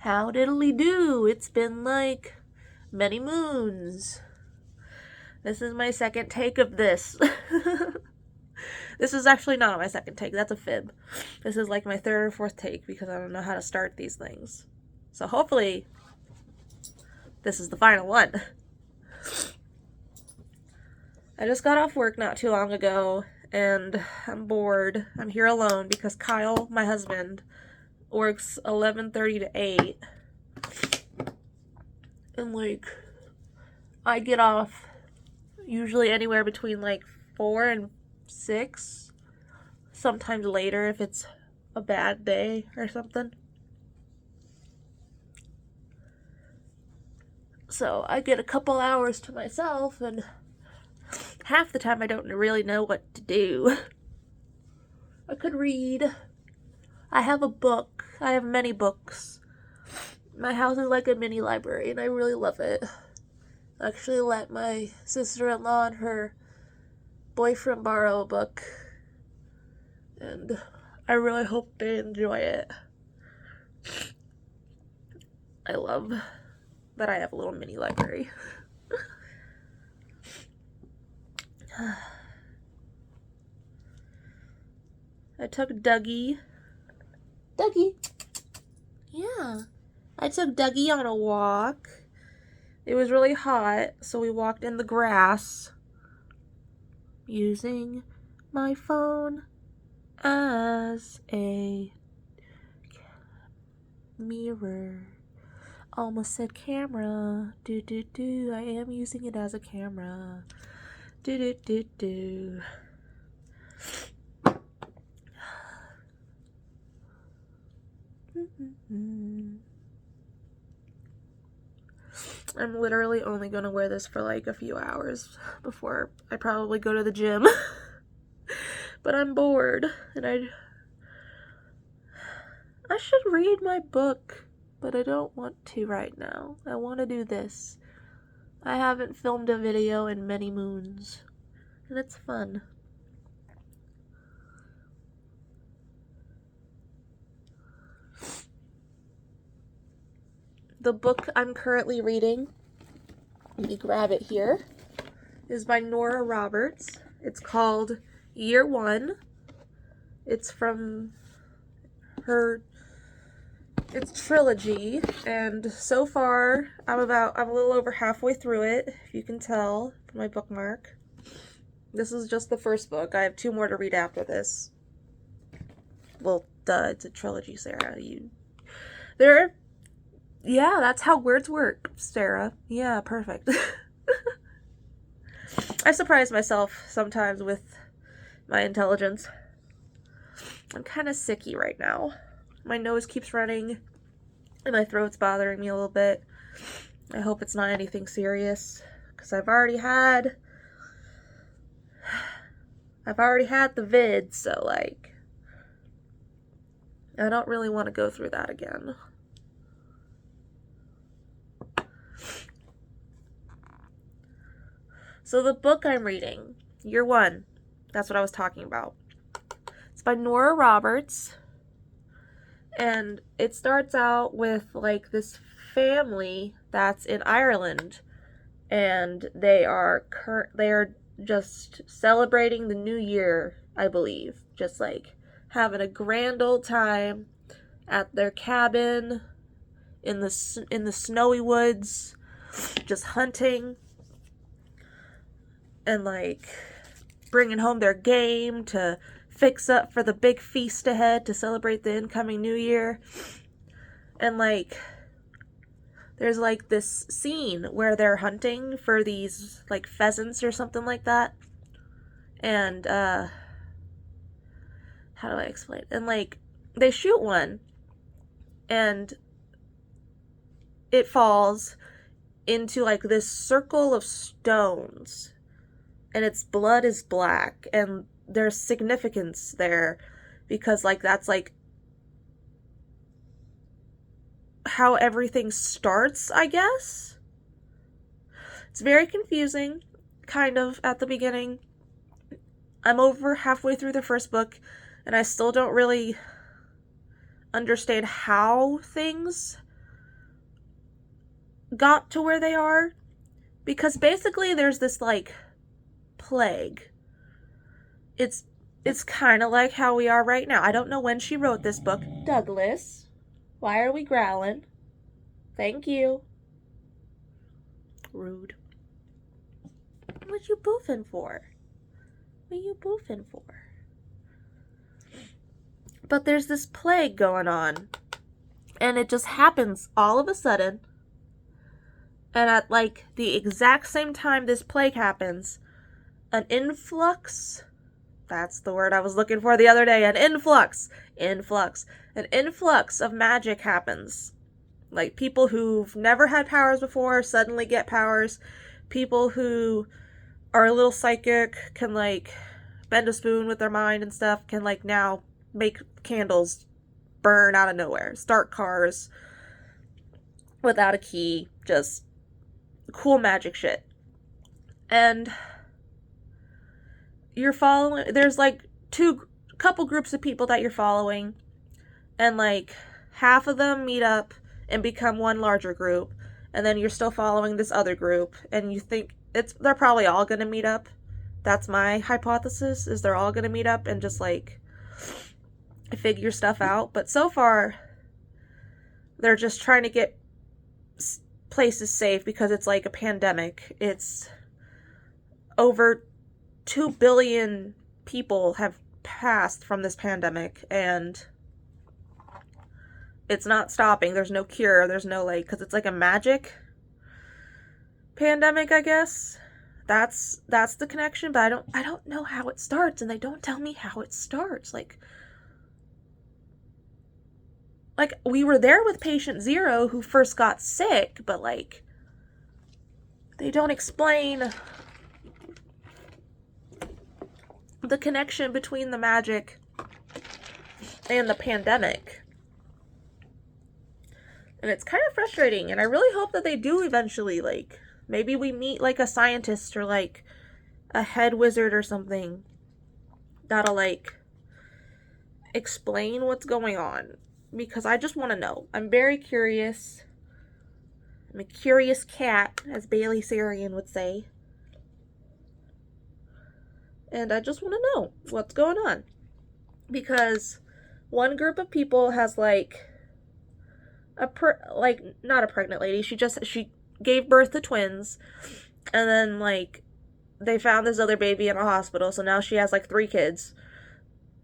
How diddly do? It's been like many moons. This is my second take of this. This is actually not my second take. That's a fib. This is like my third or fourth take because I don't know how to start these things. So hopefully this is the final one. I just got off work not too long ago and I'm bored. I'm here alone because Kyle, my husband, works 11:30 to 8. And like I get off usually anywhere between like 4 and 6. Sometimes later if it's a bad day or something. So I get a couple hours to myself, and half the time I don't really know what to do. I could read. I have a book. I have many books. My house is like a mini library, and I really love it. I actually let my sister-in-law and her boyfriend borrow a book, and I really hope they enjoy it. I love that I have a little mini library. I took Dougie. Yeah. I took Dougie on a walk. It was really hot, so we walked in the grass using my phone as a mirror. Almost said camera. I am using it as a camera. I'm literally only gonna wear this for like a few hours before I probably go to the gym. But I'm bored and I should read my book, but I don't want to right now. I want to do this. I haven't filmed a video in many moons, and it's fun. The book I'm currently reading, let me grab it here, is by Nora Roberts. It's called Year One. It's from her trilogy, and so far I'm a little over halfway through it, if you can tell from my bookmark. This is just the first book. I have 2 more to read after this. Well, duh, it's a trilogy, Sarah. Yeah, that's how words work, Sarah. Yeah, perfect. I surprise myself sometimes with my intelligence. I'm kind of sicky right now. My nose keeps running, and my throat's bothering me a little bit. I hope it's not anything serious, because I've already had the vid, so like, I don't really want to go through that again. So the book I'm reading, Year One, that's what I was talking about. It's by Nora Roberts. And it starts out with like this family that's in Ireland, and they are just celebrating the new year, I believe, just like having a grand old time at their cabin in the snowy woods, just hunting and like bringing home their game to fix up for the big feast ahead to celebrate the incoming new year. And like there's like this scene where they're hunting for these like pheasants or something like that, and how do I explain it? And like they shoot one and it falls into like this circle of stones, and its blood is black, and there's significance there because like that's like how everything starts, I guess. It's very confusing, kind of, at the beginning. I'm over halfway through the first book, and I still don't really understand how things got to where they are, because basically there's this like plague. It's kind of like how we are right now. I don't know when she wrote this book. Douglas, why are we growling? Thank you. Rude. What you boofing for? What you boofing for? But there's this plague going on, and it just happens all of a sudden. And at like the exact same time this plague happens, an influx, that's the word I was looking for the other day, an influx of magic happens. Like people who've never had powers before suddenly get powers. People who are a little psychic can like bend a spoon with their mind and stuff, can like now make candles burn out of nowhere, start cars without a key, just cool magic shit. And you're following, there's like couple groups of people that you're following, and like half of them meet up and become one larger group, and then you're still following this other group, and you think they're probably all gonna meet up. That's my hypothesis, is they're all gonna meet up and just like figure stuff out. But so far they're just trying to get places safe because it's like a pandemic. It's over 2 billion people have passed from this pandemic, and it's not stopping. There's no cure. There's no like, because it's like a magic pandemic, I guess. That's the connection, but I don't know how it starts, and they don't tell me how it starts. Like we were there with patient 0 who first got sick, but like they don't explain the connection between the magic and the pandemic. And it's kind of frustrating, and I really hope that they do eventually, like, maybe we meet like a scientist or like a head wizard or something that'll like explain what's going on, because I just want to know. I'm very curious. I'm a curious cat, as Bailey Sarian would say. And I just want to know what's going on. Because one group of people has like not a pregnant lady. She gave birth to twins, and then like they found this other baby in a hospital. So now she has like 3 kids,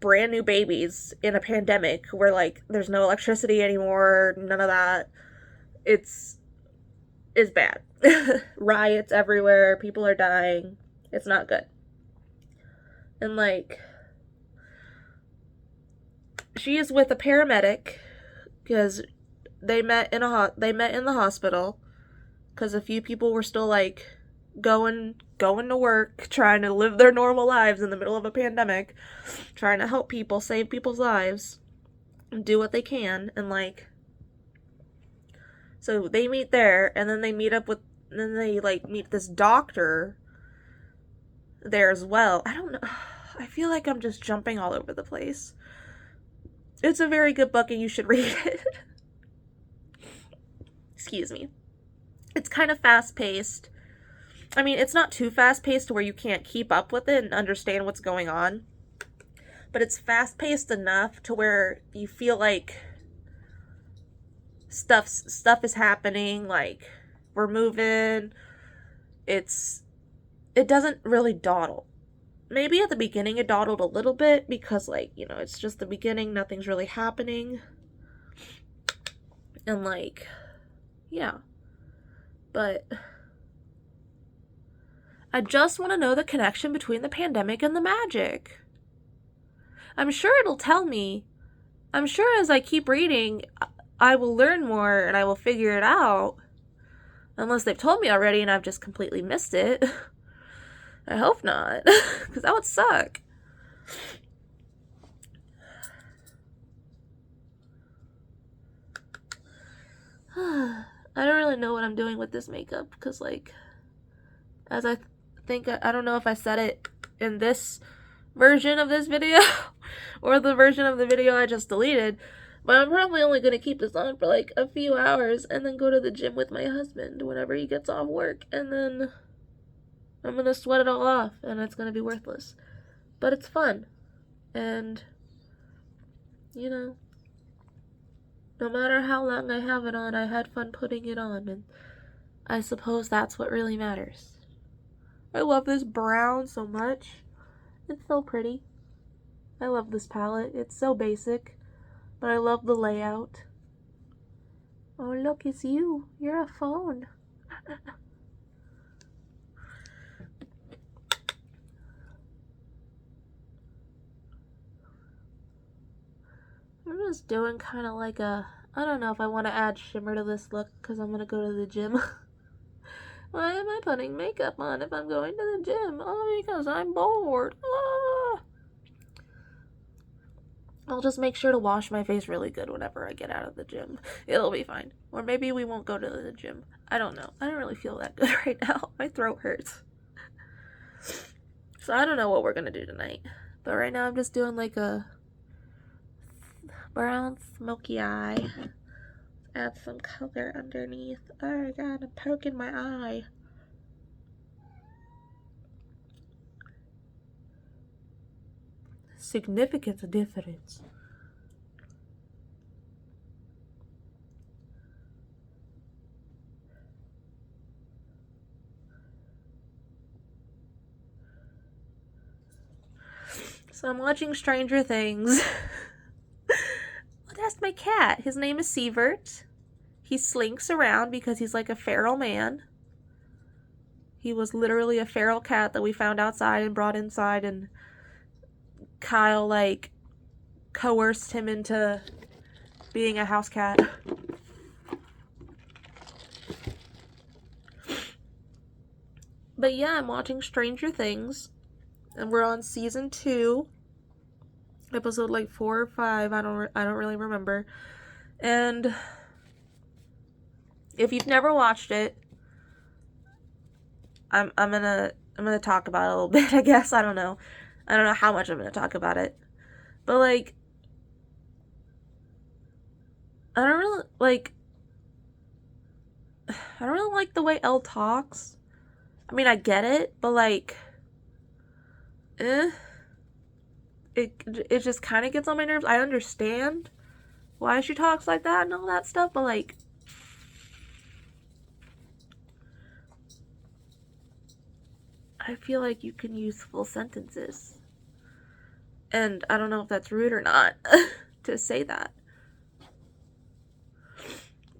brand new babies in a pandemic where like there's no electricity anymore, none of that. It's bad. Riots everywhere, people are dying. It's not good. And like she is with a paramedic because they met in the hospital because a few people were still like going to work, trying to live their normal lives in the middle of a pandemic, trying to help people, save people's lives, and do what they can. And like, so they meet there, and then they meet this doctor there as well. I don't know. I feel like I'm just jumping all over the place. It's a very good book and you should read it. Excuse me. It's kind of fast-paced. I mean, it's not too fast-paced to where you can't keep up with it and understand what's going on. But it's fast-paced enough to where you feel like stuff is happening, like we're moving. It doesn't really dawdle. Maybe at the beginning it dawdled a little bit because, like, you know, it's just the beginning, nothing's really happening. And like, yeah. But I just want to know the connection between the pandemic and the magic. I'm sure it'll tell me. I'm sure as I keep reading, I will learn more and I will figure it out. Unless they've told me already and I've just completely missed it. I hope not, because that would suck. I don't really know what I'm doing with this makeup, because like, as I think, I don't know if I said it in this version of this video or the version of the video I just deleted, But I'm probably only going to keep this on for like a few hours and then go to the gym with my husband whenever he gets off work. And then I'm going to sweat it all off and it's going to be worthless. But it's fun. And, you know, no matter how long I have it on, I had fun putting it on. And I suppose that's what really matters. I love this brown so much. It's so pretty. I love this palette. It's so basic. But I love the layout. Oh, look, it's you. You're a phone. I'm just doing kind of like a... I don't know if I want to add shimmer to this look because I'm going to go to the gym. Why am I putting makeup on if I'm going to the gym? Oh, because I'm bored. Ah. I'll just make sure to wash my face really good whenever I get out of the gym. It'll be fine. Or maybe we won't go to the gym. I don't know. I don't really feel that good right now. My throat hurts. So I don't know what we're going to do tonight. But right now I'm just doing like a brown smoky eye. Add some color underneath. Oh my god, I'm poking my eye. Significant difference. So I'm watching Stranger Things. That's my cat. His name is Sievert. He slinks around because he's like a feral man. He was literally a feral cat that we found outside and brought inside, and Kyle like coerced him into being a house cat. But yeah, I'm watching Stranger Things, and we're on season 2, episode like 4 or 5. I don't really remember. And if you've never watched it, I'm gonna talk about it a little bit, I guess. I don't know how much I'm gonna talk about it, but like, I don't really like the way Elle talks. I mean, I get it, but like, it just kind of gets on my nerves. I understand why she talks like that and all that stuff, but like, I feel like you can use full sentences. And I don't know if that's rude or not to say that.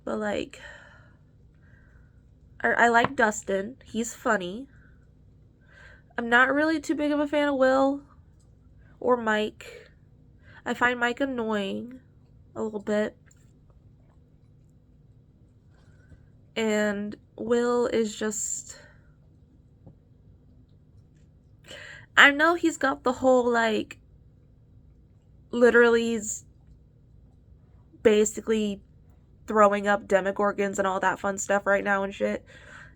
But like, I like Dustin. He's funny. I'm not really too big of a fan of Will or Mike. I find Mike annoying a little bit. And Will is just... I know he's got the whole, like, literally he's basically throwing up Demogorgons and all that fun stuff right now and shit.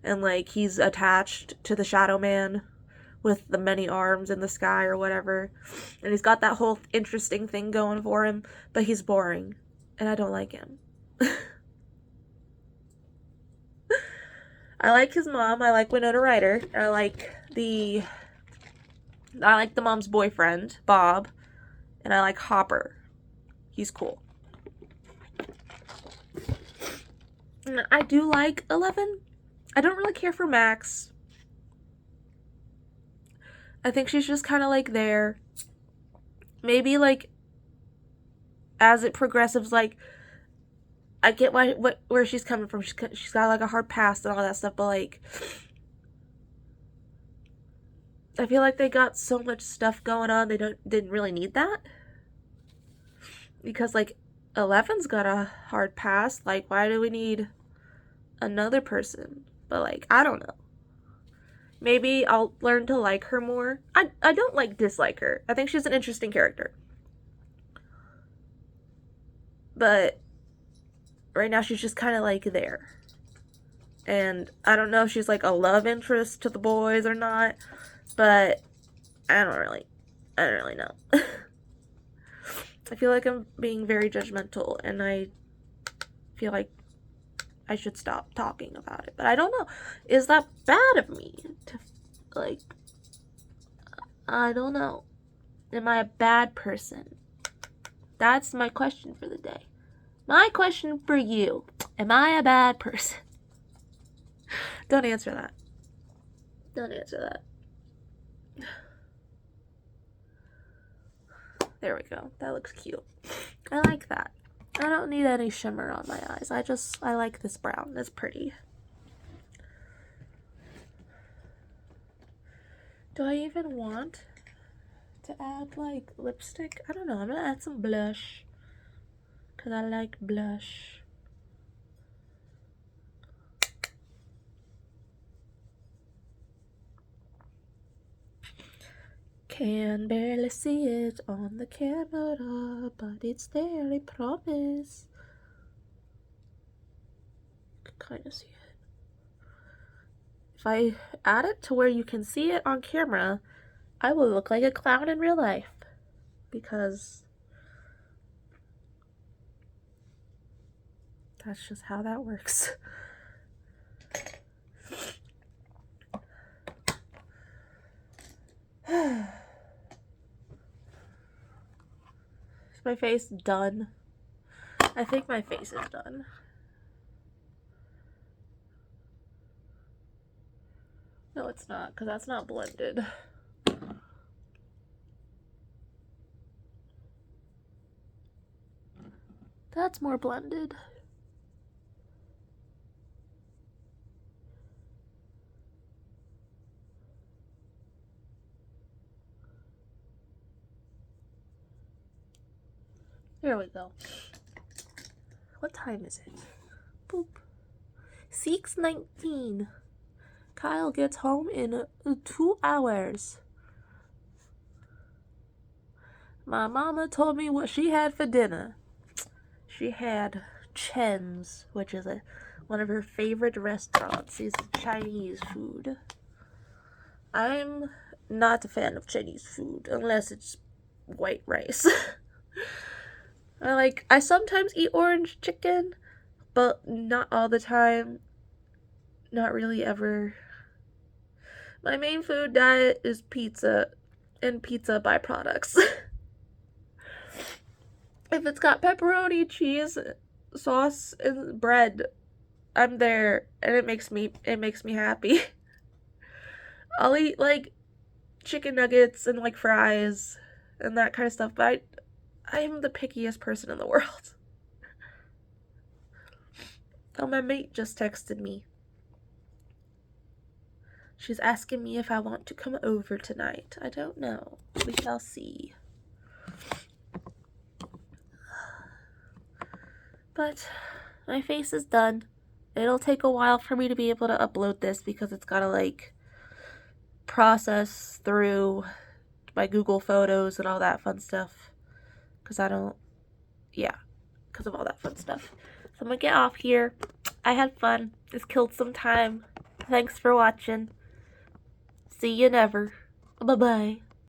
And, like, he's attached to the Shadow Man with the many arms in the sky or whatever. And he's got that whole interesting thing going for him, but he's boring. And I don't like him. I like his mom. I like Winona Ryder. I like the mom's boyfriend, Bob. And I like Hopper. He's cool. And I do like 11. I don't really care for Max. I think she's just kind of like there. Maybe like as it progresses, like I get where she's coming from. She's got like a hard past and all that stuff, but like I feel like they got so much stuff going on. They didn't really need that, because like 11's got a hard past. Like, why do we need another person? But like, I don't know. Maybe I'll learn to like her more. I don't like dislike her. I think she's an interesting character. But right now she's just kind of like there. And I don't know if she's like a love interest to the boys or not, but I don't really know. I feel like I'm being very judgmental, and I feel like I should stop talking about it. But I don't know. Is that bad of me? To, like, I don't know. Am I a bad person? That's my question for the day. My question for you. Am I a bad person? Don't answer that. Don't answer that. There we go. That looks cute. I like that. I don't need any shimmer on my eyes. I like this brown. It's pretty. Do I even want to add, like, lipstick? I don't know. I'm gonna add some blush. Because I like blush. Can barely see it on the camera, but it's there, I promise. You can kind of see it. If I add it to where you can see it on camera, I will look like a clown in real life. Because that's just how that works. Is my face done? I think my face is done. No, it's not, because that's not blended. That's more blended. There we go. What time is it? Boop. 6:19. Kyle gets home in 2 hours. My mama told me what she had for dinner. She had Chen's, which is one of her favorite restaurants. It's Chinese food. I'm not a fan of Chinese food unless it's white rice. I sometimes eat orange chicken, but not all the time. Not really ever. My main food diet is pizza and pizza byproducts. If it's got pepperoni, cheese, sauce, and bread, I'm there, and it makes me happy. I'll eat like chicken nuggets and like fries and that kind of stuff, but I'm the pickiest person in the world. Oh, my mate just texted me. She's asking me if I want to come over tonight. I don't know. We shall see. But my face is done. It'll take a while for me to be able to upload this because it's gotta like process through my Google Photos and all that fun stuff. Because because of all that fun stuff. So I'm gonna get off here. I had fun. This killed some time. Thanks for watching. See you never. Bye-bye.